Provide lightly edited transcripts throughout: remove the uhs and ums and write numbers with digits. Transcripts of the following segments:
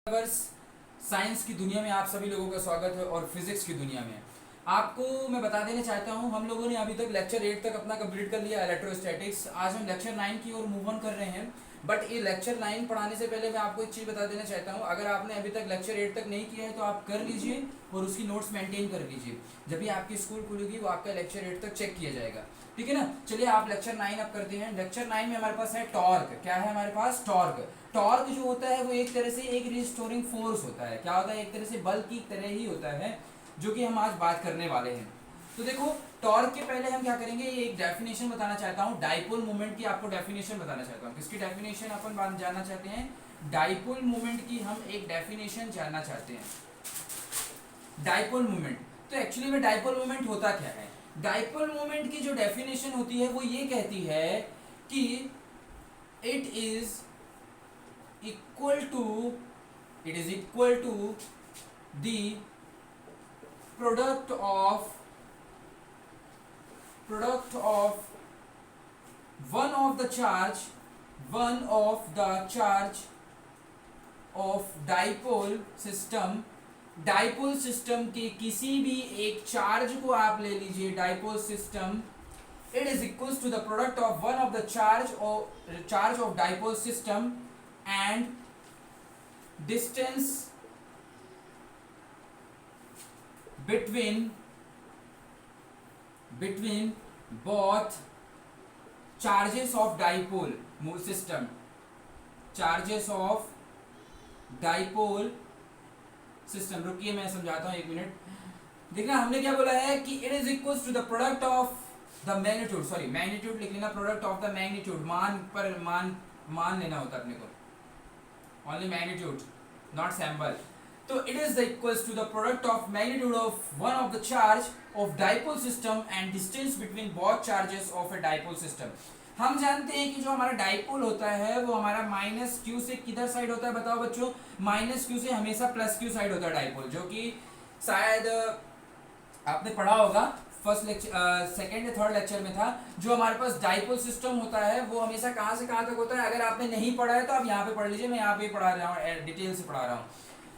Science की दुनिया में आप सभी लोगों का स्वागत है और फिजिक्स की दुनिया में आपको मैं बता देना चाहता हूं, हम लोगों ने अभी तक लेक्चर 8 तक अपना कंप्लीट कर लिया इलेक्ट्रोस्टैटिक्स। आज हम लेक्चर 9 की ओर मूव ऑन कर रहे हैं। बट ये लेक्चर 9 पढ़ाने से पहले मैं आपको एक चीज़ बता देना चाहता हूं, अगर आपने अभी तक लेक्चर 8 तक नहीं किया है तो आप कर लीजिए और उसकी नोट्स मेंटेन कर लीजिए। जब भी आपकी स्कूल खुलेगी वो आपका लेक्चर 8 तक चेक किया जाएगा, ठीक है ना। चलिए आप लेक्चर 9 अब करते हैं। लेक्चर 9 में हमारे पास है टॉर्क। क्या है हमारे पास? टॉर्क। टॉर्क जो होता है वो एक तरह से एक रिस्टोरिंग फोर्स होता है। क्या होता है? एक तरह से बल की तरह ही होता है, जो कि हम आज बात करने वाले हैं। तो देखो, टॉर्क के पहले हम क्या करेंगे, ये एक डेफिनेशन बताना चाहता हूँ। डाइपोल मोमेंट की आपको डेफिनेशन बताना चाहता हूँ। किसकी डेफिनेशन अपन जानना चाहते हैं? डाइपोल मोमेंट की हम एक डेफिनेशन जानना चाहते हैं। डाइपोल मोमेंट, तो एक्चुअली में डाइपोल मोमेंट होता क्या है? डाइपोल मोमेंट की जो डेफिनेशन होती है वो ये कहती है कि it is equal to the product of one of the charge of dipole system के किसी भी एक चार्ज को आप ले लीजिए, dipole system. it is equals to the product of one of the charge of dipole system and distance between both charges of dipole system, charges of dipole system। रुकिए मैं समझाता हूं, एक मिनट। देखना, हमने क्या बोला है कि it is equals to the product of the magnitude, sorry magnitude लिख लेना, प्रोडक्ट ऑफ द मैग्नीट्यूड, मान लेना होता है अपने को, only magnitude not symbol। तो it is the equals to the product of magnitude of one of the charge of dipole system and distance between both charges of a dipole system। हम जानते हैं कि जो हमारा डाइपोल होता है वो हमारा माइनस क्यू से किधर साइड होता है? बताओ बच्चों, माइनस क्यू से हमेशा प्लस क्यू साइड होता है डाइपोल, जो कि शायद आपने पढ़ा होगा फर्स्ट लेक्चर, सेकेंड या थर्ड लेक्चर में था। जो हमारे पास डाइपोल सिस्टम होता है वो हमेशा कहाँ से कहाँ तक होता है? अगर आपने नहीं पढ़ा है तो आप यहाँ पे पढ़ लीजिए, मैं यहाँ पे पढ़ा रहा हूँ, डिटेल से पढ़ा रहा हूँ।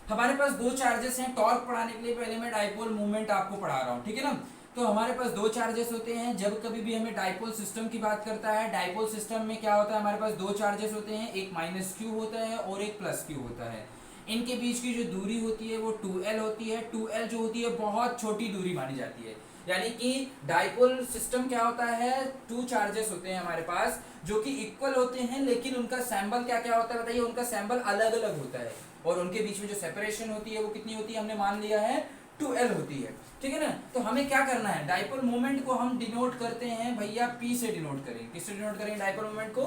हमारे पास दो चार्जेस हैं। टॉर्क पढ़ाने के लिए पहले मैं डाइपोल मूवमेंट आपको पढ़ा रहा हूँ, ठीक है ना। तो हमारे पास दो चार्जेस होते हैं। जब कभी भी हमें डाइपोल सिस्टम की बात करता है, डाइपोल सिस्टम में क्या होता है? हमारे पास दो चार्जेस होते हैं, एक माइनस क्यू होता है और एक प्लस क्यू होता है। इनके बीच की जो दूरी होती है वो 2l होती है। 2l जो होती है बहुत छोटी दूरी मानी जाती है। यानी कि डाइपोल सिस्टम क्या होता है? टू चार्जेस होते हैं हमारे पास जो कि इक्वल होते हैं, लेकिन उनका सैंबल क्या क्या होता है बताइए? उनका सैंबल अलग अलग होता है और उनके बीच में जो सेपरेशन होती है वो कितनी होती है? हमने मान लिया है 2l होती है, ठीक है ना। तो हमें क्या करना है? डाइपोल मोमेंट को हम डिनोट करते हैं भैया p से डिनोट करेंगे। किससे डिनोट करेंगे? डाइपोल मोमेंट को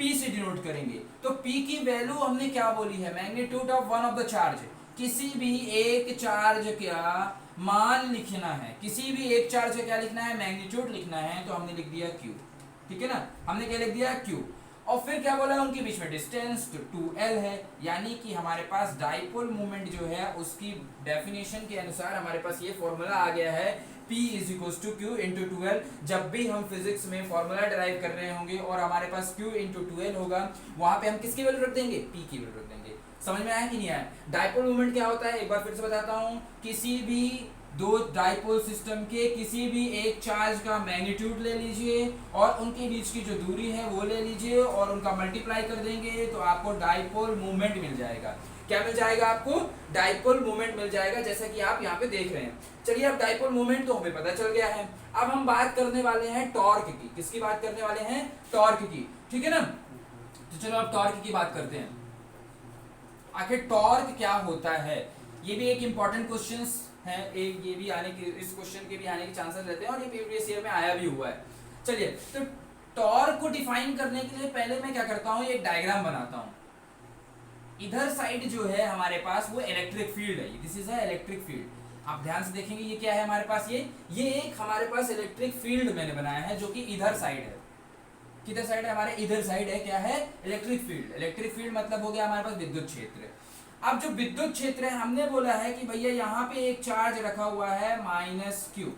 p से डिनोट करेंगे। तो p की वैल्यू हमने क्या बोली है? Magnitude of one of the charge. किसी भी एक चार्ज का मान लिखना है, किसी भी एक चार्ज का क्या लिखना है? मैग्नीट्यूड लिखना है। तो हमने लिख दिया q, ठीक है ना। हमने क्या लिख दिया? q। और फिर क्या बोला? उनके बीच में डिस्टेंस 2l है। यानी कि हमारे पास डाइपोल मोमेंट जो है उसकी डेफिनेशन के अनुसार हमारे पास ये फॉर्मूला आ गया है, P is equals to Q into 2l। जब भी हम फिजिक्स में फॉर्मूला डिराइव कर रहे होंगे और हमारे पास Q इंटू 2l होगा, वहां पे हम किसकी वैल्यू रख देंगे? P की वैल्यू रख देंगे। समझ में आया कि नहीं आया? डाइपोल मोमेंट क्या होता है एक बार फिर से बताता हूँ। किसी भी दो डाइपोल सिस्टम के किसी भी एक चार्ज का मैग्नीट्यूड ले लीजिए और उनके बीच की जो दूरी है वो ले लीजिए और उनका मल्टीप्लाई कर देंगे तो आपको डाइपोल मोमेंट मिल जाएगा। क्या मिल जाएगा आपको? डाइपोल मोमेंट मिल जाएगा, जैसा कि आप यहाँ पे देख रहे हैं। चलिए, अब डाइपोल मोमेंट तो हमें पता चल गया है। अब हम बात करने वाले हैं टॉर्क की। किसकी बात करने वाले हैं? टॉर्क की, ठीक है ना। तो चलो अब टॉर्क की बात करते हैं। आखिर टॉर्क क्या होता है? ये भी एक इंपॉर्टेंट क्वेश्चन है, एक ये भी आने की, इस क्वेश्चन के भी आने के चांसेस रहते हैं और ये प्रीवियस ईयर में आया भी हुआ है। चलिए, तो टॉर्क को डिफाइन करने के लिए पहले मैं क्या करता हूँ, एक डायग्राम बनाता हूँ। इधर साइड जो है हमारे पास वो इलेक्ट्रिक फील्ड है, this is a electric field. आप ध्यान से देखेंगे ये क्या है हमारे पास? ये एक हमारे पास इलेक्ट्रिक फील्ड मैंने बनाया है जो कि इधर साइड है। किधर साइड है? हमारे इधर साइड है। क्या है? Electric field. इलेक्ट्रिक फील्ड मतलब हो गया हमारे पास विद्युत क्षेत्र। अब जो विद्युत क्षेत्र है, हमने बोला है कि भैया यहाँ पे एक चार्ज रखा हुआ है माइनस क्यू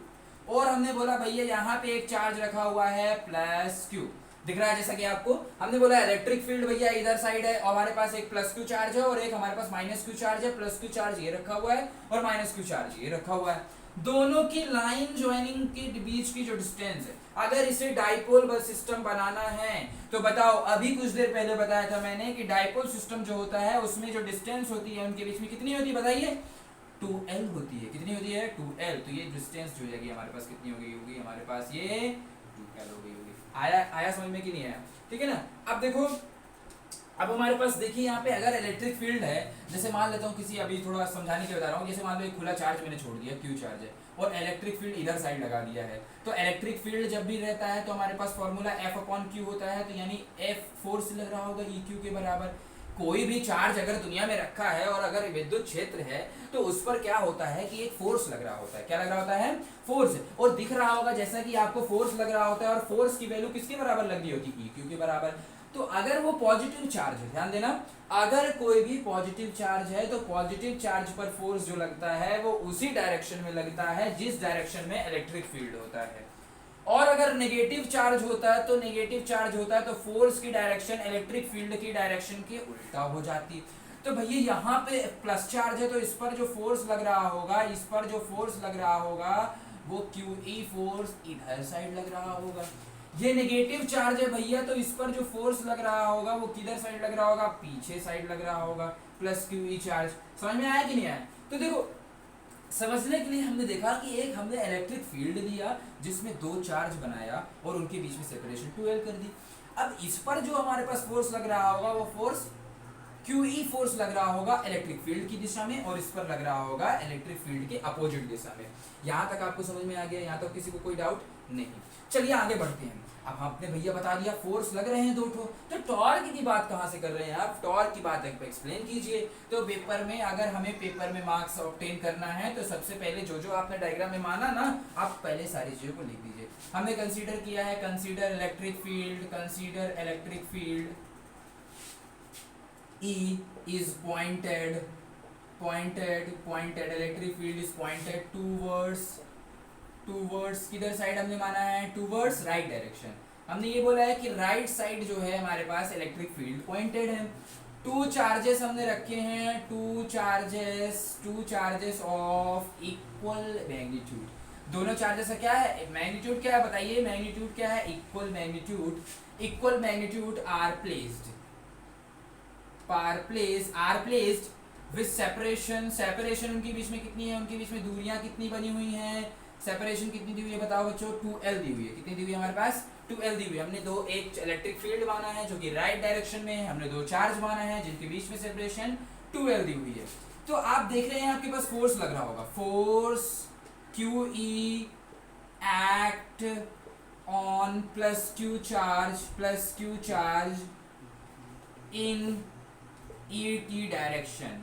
और हमने बोला भैया यहाँ पे एक चार्ज रखा हुआ है प्लस क्यू। दिख रहा है जैसा कि आपको हमने बोला इलेक्ट्रिक फील्ड भैया इधर साइड है और हमारे पास एक प्लस क्यू चार्ज है और एक हमारे पास माइनस क्यू चार्ज है। प्लस क्यू चार्ज ये रखा हुआ है और माइनस क्यू चार्ज ये रखा हुआ है। दोनों की लाइन ज्वाइनिंग के बीच की जो डिस्टेंस है, अगर इसे डाइपोल बस सिस्टम बनाना है तो बताओ, अभी कुछ देर पहले बताया था मैंने कि डाइपोल सिस्टम जो होता है उसमें जो डिस्टेंस होती है उनके बीच में कितनी होती है बताइए, 2L होती है। कितनी होती है? 2L। तो ये डिस्टेंस जो जाएगी हमारे पास कितनी हो गई होगी, हमारे पास ये 2L हो गई होगी। आया समझ में कि नहीं आया? ठीक है ना। अब देखो, अब हमारे पास देखिए यहाँ पे अगर इलेक्ट्रिक फील्ड है, जैसे मान लेता हूँ किसी, अभी थोड़ा समझाने के बता रहा हूँ, जैसे मान लो एक खुला चार्ज मैंने छोड़ दिया, क्यू चार्ज है, और इलेक्ट्रिक फील्ड इधर साइड लगा दिया है, तो इलेक्ट्रिक फील्ड जब भी रहता है तो हमारे पास फॉर्मूला F/Q होता है, तो यानी F फोर्स लग रहा होगा EQ के बराबर। कोई भी चार्ज अगर दुनिया में रखा है और अगर विद्युत क्षेत्र है तो उस पर क्या होता है कि एक फोर्स लग रहा होता है। क्या लग रहा होता है? फोर्स। और दिख रहा होगा जैसा कि आपको फोर्स लग रहा होता है, और फोर्स की वैल्यू किसके बराबर लग रही होती है? EQ के बराबर। तो अगर वो पॉजिटिव चार्ज है, ध्यान देना, अगर कोई भी पॉजिटिव चार्ज है तो पॉजिटिव चार्ज पर फोर्स जो लगता है वो उसी डायरेक्शन में लगता है जिस डायरेक्शन में इलेक्ट्रिक फील्ड होता है। और अगर नेगेटिव चार्ज होता है तो नेगेटिव चार्ज होता है तो फोर्स की डायरेक्शन इलेक्ट्रिक फील्ड की डायरेक्शन के उल्टा हो जाती है। तो भैया यहाँ पे प्लस चार्ज है तो इस पर जो फोर्स लग रहा होगा, इस पर जो फोर्स लग रहा होगा वो QE फोर्स इधर साइड लग रहा होगा। ये नेगेटिव चार्ज है भैया, तो इस पर जो फोर्स लग रहा होगा वो किधर साइड लग रहा होगा? पीछे साइड लग रहा होगा, प्लस QE चार्ज। समझ में आया कि नहीं आया? तो देखो, समझने के लिए हमने देखा कि एक हमने इलेक्ट्रिक फील्ड दिया जिसमें दो चार्ज बनाया और उनके बीच में सेपरेशन 2L कर दी। अब इस पर जो हमारे पास फोर्स लग रहा होगा वो फोर्स QE फोर्स लग रहा होगा इलेक्ट्रिक फील्ड की दिशा में, और इस पर लग रहा होगा इलेक्ट्रिक फील्ड के अपोजिट दिशा में। यहाँ तक आपको समझ में आ गया? यहाँ तक किसी को कोई डाउट नहीं? चलिए आगे बढ़ते हैं। अब आपने भैया बता दिया फोर्स लग रहे हैं दो ठो, तो टॉर्क की बात कहाँ से कर रहे हैं आप? टॉर्क की बात एक्सप्लेन कीजिए। तो पेपर में, अगर हमें पेपर में मार्क्स ऑब्टेन करना है तो सबसे पहले जो जो आपने डायग्राम में माना ना, आप पहले सारी चीजों को लिख दीजिए। हमने कंसीडर किया है, consider electric field, consider electric field E is pointed electric field is pointed towards किधर साइड हमने माना है? Towards right direction. हमने ये बोला है कि राइट साइड जो है हमारे पास इलेक्ट्रिक फील्ड पॉइंटेड है। टू चार्जेस हमने रखे हैं, two charges of equal magnitude. दोनों चार्जेस का क्या है? मैग्नीट्यूड क्या है बताइए? मैग्नीट्यूड क्या है? Equal magnitude are placed with separation उनके बीच में कितनी है? उनके बीच में दूरियां कितनी बनी हुई हैं? सेपरेशन कितनी दी हुई है बताओ बच्चों? 2L दी हुई है। कितनी दी हुई है हमारे पास? 2L दी हुई है। हमने एक इलेक्ट्रिक फील्ड माना है जो कि राइट डायरेक्शन में है, हमने दो चार्ज माना है जिनके बीच में सेपरेशन 2L दी हुई है। तो आप देख रहे हैं आपके पास फोर्स लग रहा होगा, force QE act on plus Q charge in ET direction.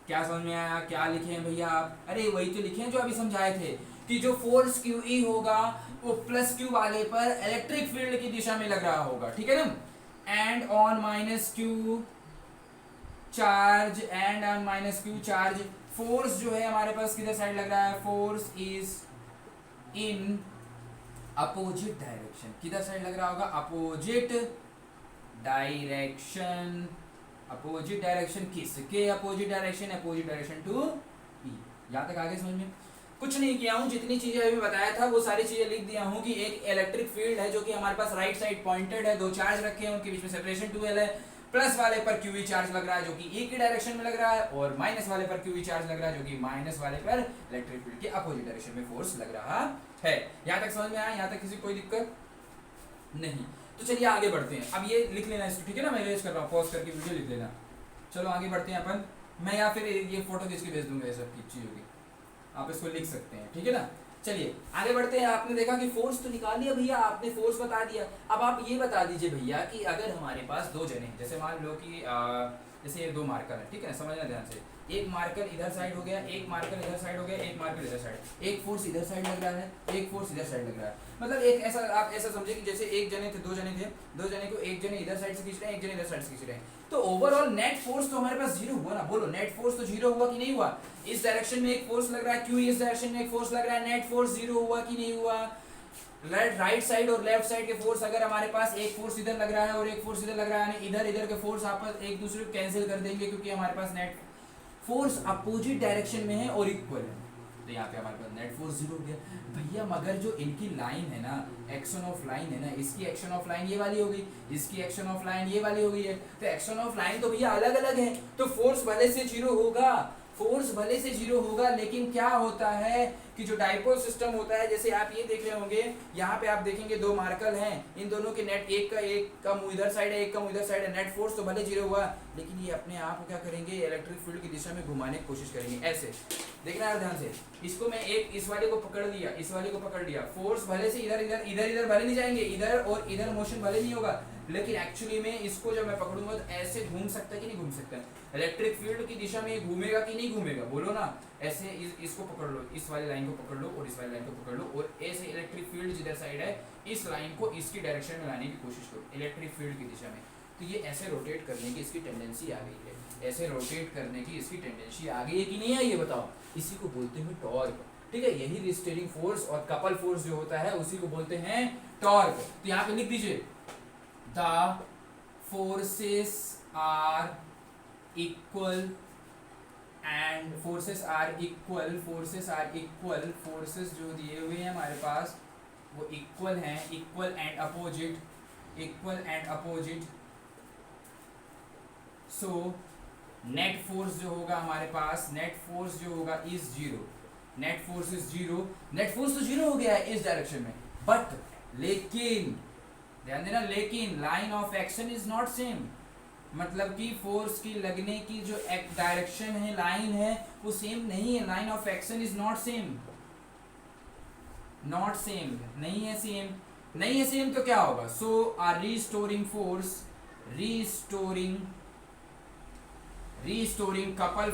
क्या समझ में आया? क्या लिखे हैं भैया आप? अरे वही तो लिखे हैं जो अभी समझाए थे कि जो फोर्स QE होगा वो प्लस Q वाले पर इलेक्ट्रिक फील्ड की दिशा में लग रहा होगा, ठीक है ना। And on minus Q charge force जो है हमारे पास किधर साइड लग रहा है? Force is in opposite direction. किधर साइड लग रहा होगा? Opposite direction. किसके अपोजिट डायरेक्शन? To E। यहाँ तक आगे समझ में? कुछ नहीं किया हूँ, जितनी चीजें अभी बताया था वो सारी चीजें लिख दिया हूँ कि एक इलेक्ट्रिक फील्ड है जो कि हमारे पास राइट साइड पॉइंटेड है, दो चार्ज रखे हैं उनके बीच में सेपरेशन 2L है, प्लस वाले पर QE चार्ज लग रहा है जो कि E की डायरेक्शन में लग रहा है, और माइनस वाले पर QE चार्ज लग रहा है जो कि माइनस वाले पर इलेक्ट्रिक फील्ड के अपोजिट डायरेक्शन में फोर्स लग रहा है। यहाँ तक समझ में आया? यहाँ तक किसी कोई दिक्कत नहीं? तो चलिए आगे बढ़ते हैं। अब ये लिख लेना इसको, ठीक है ना। मैं रेज कर रहा हूँ, पॉज करके वीडियो लिख लेना। चलो आगे बढ़ते हैं अपन। मैं या फिर ये फोटो खींच के भेज दूंगा, ये सब चीज़ होगी, आप इसको लिख सकते हैं, ठीक है ना। चलिए आगे बढ़ते हैं। आपने देखा कि फोर्स तो निकाल लिया भैया, आपने फोर्स बता दिया। अब आप ये बता दीजिए भैया कि अगर हमारे पास दो जने हैं, जैसे मान लो कि जैसे ये दो मार्कर है, ठीक है, समझना ध्यान से। एक मार्कर इधर साइड हो गया, एक मार्कर इधर साइड हो गया, एक मार्कर इधर साइड, एक फोर्स इधर साइड लग रहा है, एक फोर्स इधर साइड लग रहा है। मतलब एक ऐसा, आप ऐसा समझे कि जैसे एक जने थे, दो जने को एक जने इधर साइड से खींच रहे हैं, एक जने इधर साइड से खींच रहे हैं, तो ओवरऑल नेट फोर्स तो हमारे पास जीरो हुआ ना। बोलो, नेट फोर्स तो जीरो हुआ कि नहीं हुआ? इस डायरेक्शन में एक फोर्स लग रहा है, क्यू इस डायरेक्शन में एक फोर्स लग रहा है, नेट फोर्स जीरो हुआ कि नहीं हुआ? राइट साइड और लेफ्ट साइड के फोर्स अगर हमारे पास एक फोर्स इधर लग रहा है और एक फोर्स इधर लग रहा है, इधर इधर के फोर्स आपस एक दूसरे को कैंसिल कर देंगे, क्योंकि हमारे पास नेट फोर्स अपोजिट डायरेक्शन में है और इक्वल है, तो यहाँ पे हमारे पास नेट फोर्स जीरो हो गया भैया। मगर जो इनकी लाइन है ना, एक्शन ऑफ लाइन है ना, इसकी एक्शन ऑफ लाइन ये वाली हो गई, इसकी एक्शन ऑफ लाइन ये वाली हो गई है, तो एक्शन ऑफ लाइन तो भैया अलग अलग है, तो फोर्स भले से जीरो होगा, फोर्स भले से जीरो होगा, लेकिन क्या होता है कि जो डाइपोल सिस्टम होता है, जैसे आप ये देख रहे होंगे, यहाँ पे आप देखेंगे दो मार्कल हैं, इन दोनों के नेट एक का मुंह इधर साइड है, एक का मुंह इधर साइड है, नेट फोर्स तो भले जीरो हुआ, लेकिन ये अपने आप को क्या करेंगे, इलेक्ट्रिक फील्ड की दिशा में घुमाने की कोशिश करेंगे। ऐसे देखना है ध्यान से, इसको मैं एक इस वाले को पकड़ लिया, इस वाले को पकड़ लिया, फोर्स भले से इधर इधर इधर इधर भले नहीं जाएंगे, इधर और इधर मोशन भले नहीं होगा, लेकिन एक्चुअली में इसको जब मैं पकड़ूंगा तो ऐसे घूम सकता है कि नहीं घूम सकता है, इलेक्ट्रिक फील्ड की दिशा में घूमेगा कि नहीं घूमेगा, बोलो ना। ऐसे इसको पकड़ लो, इस वाली लाइन को पकड़ लो और इस वाली लाइन को पकड़ लो, और ऐसे इलेक्ट्रिक फील्ड जिधर साइड है इस लाइन को इसकी डायरेक्शन में लाने की कोशिश करो, इलेक्ट्रिक फील्ड की दिशा में, तो ये ऐसे रोटेट करने की इसकी टेंडेंसी आ गई है, ऐसे रोटेट करने की इसकी टेंडेंसी आ गई है कि नहीं आई, ये बताओ। इसी को बोलते हैं टॉर्क, ठीक है, यही रिस्टेरिंग फोर्स और कपल फोर्स जो होता है उसी को बोलते हैं टॉर्क। तो यहाँ पे लिख दीजिए, the forces are equal and forces are equal, forces जो दिए हुए हैं हमारे पास वो इक्वल हैं, equal and opposite, so net force जो होगा हमारे पास, नेट फोर्स जो होगा is zero, net force is zero, net force तो जीरो हो गया है इस डायरेक्शन में, बट लेकिन ध्यान देना, लेकिन line of action is not same, मतलब कि फोर्स की लगने की जो डायरेक्शन है, लाइन है, वो सेम नहीं है, line of action is not same, नहीं है सेम, तो क्या होगा, so our restoring force, restoring couple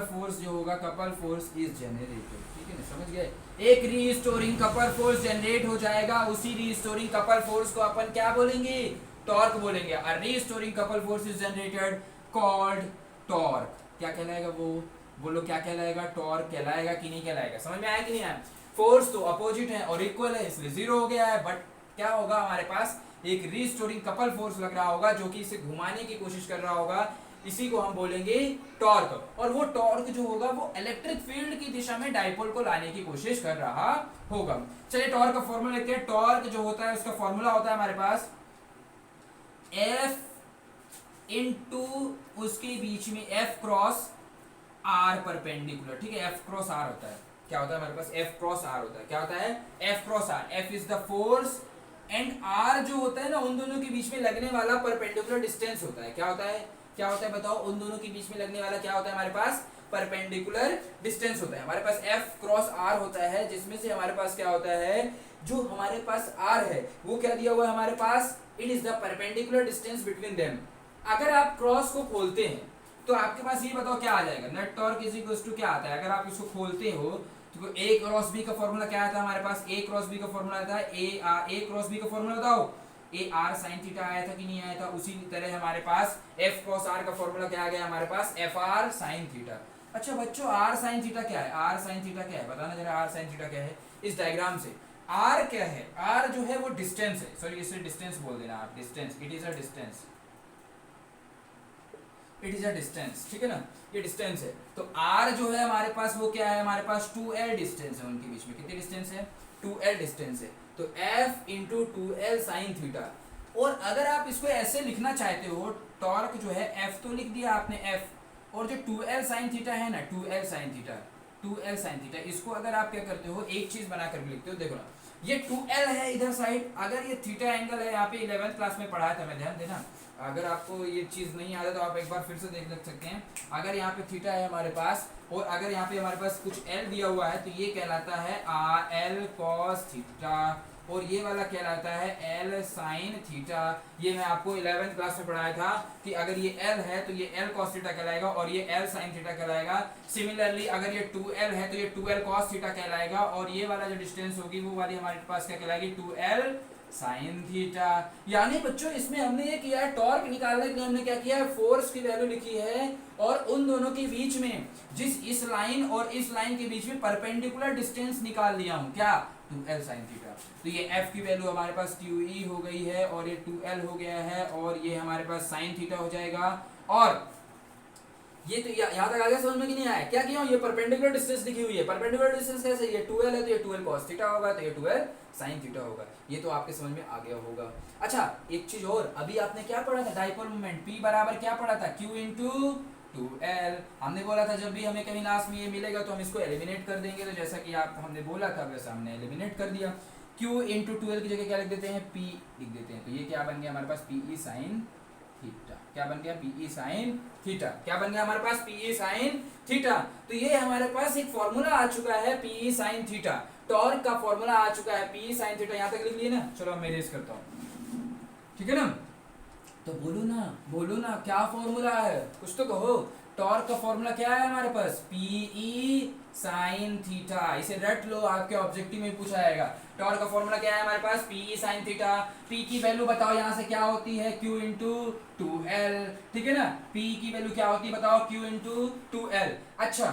force जो होगा, कपल फोर्स इज जनरेटेड, ठीक है ना, समझ गए। एक रीस्टोरिंग कपल फोर्स जनरेट हो जाएगा, उसी रीस्टोरिंग कपल फोर्स को अपन क्या बोलेंगे, टॉर्क बोलेंगे। A restoring couple force is generated called torque. क्या कहलाएगा वो, बोलो क्या कहलाएगा, टॉर्क कहलाएगा कि नहीं कहलाएगा, समझ में आया कि नहीं आया। फोर्स तो अपोजिट है और इक्वल है, इसलिए जीरो हो गया है, बट क्या होगा, हमारे पास एक रीस्टोरिंग कपल फोर्स लग रहा होगा जो कि इसे घुमाने की कोशिश कर रहा होगा, इसी को हम बोलेंगे टॉर्क। और वो टॉर्क जो होगा वो इलेक्ट्रिक फील्ड की दिशा में डाइपोल को लाने की कोशिश कर रहा होगा। चलिए टॉर्क का फॉर्मूला लिखते हैं। टॉर्क जो होता है उसका फॉर्मूला होता है हमारे पास F इनटू उसके बीच में F क्रॉस R परपेंडिकुलर, ठीक है, F क्रॉस R होता है। क्या होता है हमारे पास, F क्रॉस R होता है। क्या होता है, F cross R। F is the force and R जो होता है ना, उन दोनों के बीच में लगने वाला परपेंडिकुलर डिस्टेंस होता है। क्या होता है, क्या होता है बताओ, उन दोनों के बीच में लगने वाला क्या होता है हमारे पास, परपेंडिकुलर डिस्टेंस होता है। हमारे पास F क्रॉस R होता है, जिसमें से हमारे पास क्या होता है, जो हमारे पास R है वो क्या दिया हुआ है हमारे पास, it is the perpendicular distance between them. अगर आप क्रॉस को खोलते हैं तो आपके पास ये बताओ क्या आ जाएगा, net torque is equal to क्या आता है। अगर आप इसको खोलते हो तो A क्रॉस B का फॉर्मूला क्या आता है हमारे पास, A क्रॉस B का फॉर्मूला आता है A क्रॉस B का फॉर्मूला बताओ, ए आर साइन थीटा आया था कि नहीं आया था। उसी तरह हमारे पास एफ क्रॉस आर का फॉर्मूला क्या आ गया हमारे पास, एफ आर साइन थीटा। अच्छा बच्चों, आर साइन थीटा क्या है, आर साइन थीटा क्या है बताना जरा, आर साइन थीटा क्या है इस डायग्राम से। आर क्या है, आर जो है वो डिस्टेंस है, सॉरी इसे डिस्टेंस बोल देना आप, distance, it is a distance, it is a distance, ठीक है ना, ये डिस्टेंस है। तो आर जो है हमारे पास वो क्या है, हमारे पास 2l डिस्टेंस है उनके बीच में। कितनी डिस्टेंस है, 2l डिस्टेंस है। तो f into 2l sine theta. और अगर आप इसको ऐसे लिखना चाहते हो, टॉर्क जो है f तो लिख दिया आपने f, और जो 2l साइन थीटा है ना, 2l sine theta, 2l sine theta, इसको अगर आप क्या करते हो, एक चीज बना कर लिखते हो। देखो ना, ये 2l है इधर साइड, अगर ये थीटा एंगल है, यहाँ पे 11th क्लास में पढ़ाया था मैं, ध्यान देना। अगर आपको ये चीज नहीं आता तो आप एक बार फिर से देख सकते हैं। अगर यहाँ पे थीटा है हमारे पास, और अगर यहाँ पे हमारे पास कुछ l दिया हुआ है, तो ये कहलाता है l cos थीटा, और ये वाला कहलाता है l sin थीटा। ये मैं आपको 11th क्लास में पढ़ाया था कि अगर ये l है तो ये l cos थीटा कहलाएगा, और ये l sin थीटा कहलाएगा। सिमिलरली अगर ये 2l है तो ये 2l cos थीटा कहलाएगा, और ये वाला जो डिस्टेंस होगी वो वाली हमारे पास क्या कहलाएगी, 2l साइन थीटा। यानी बच्चों इसमें हमने ये किया है, टॉर्क निकालने के लिए हमने क्या किया है, फोर्स की वैल्यू लिखी है और उन दोनों के बीच में जिस इस लाइन और इस लाइन के बीच में परपेंडिकुलर डिस्टेंस निकाल लिया हूं, क्या 2l sin थीटा। तो ये f की वैल्यू हमारे पास 2e हो गई है और ये 2l हो गया है और ये हमारे पास sin थीटा हो जाएगा। और ये तो यहाँ तक आ गया समझ में कि नहीं आया? क्या किया हूं, ये परपेंडिकुलर डिस्टेंस लिखी हुई है। परपेंडिकुलर डिस्टेंस कैसे, ये 2l है तो ये 2l cos थीटा होगा, तो ये 2l sin थीटा होगा। ये तो आपके समझ में आ गया होगा। अच्छा एक चीज और, अभी आपने क्या पढ़ा था, डाइपोल मोमेंट P बराबर क्या पढ़ा था, Q इंटू 2l। हमने बोला था जब भी हमें कहीं लास्ट में ये मिलेगा तो हम इसको एलिमिनेट कर देंगे, तो जैसा कि आप हमने बोला था वैसा हमने एलिमिनेट कर दिया। Q इंटू 2l की जगह क्या लिख देते हैं, P लिख देते हैं। तो ये क्या बन गया हमारे पास, PE sin थीटा। क्या बन गया, PE sin थीटा। क्या बन गया हमारे पास, PE sin थीटा। तो ये हमारे पास एक फॉर्मूला आ चुका है PE sin थीटा, टॉर्क का फॉर्मूला आ चुका है PE sin थीटा। यहां तक लिख लिए ना, चलो मैं इरेज करता हूं, ठीक है ना। तो बोलो ना क्या फॉर्मूला है, कुछ तो कहो। टॉर्क का फॉर्मूला क्या है हमारे पास, PE sin थीटा। इसे रट लो, आपके ऑब्जेक्टिव में पूछा जाएगा। टॉर्क का फॉर्मूला क्या है हमारे पास, PE sin थीटा। P की वैल्यू बताओ यहां से क्या होती है, Q इंटू 2l, ठीक है ना। P की वैल्यू क्या होती है बताओ, Q इंटू 2l। अच्छा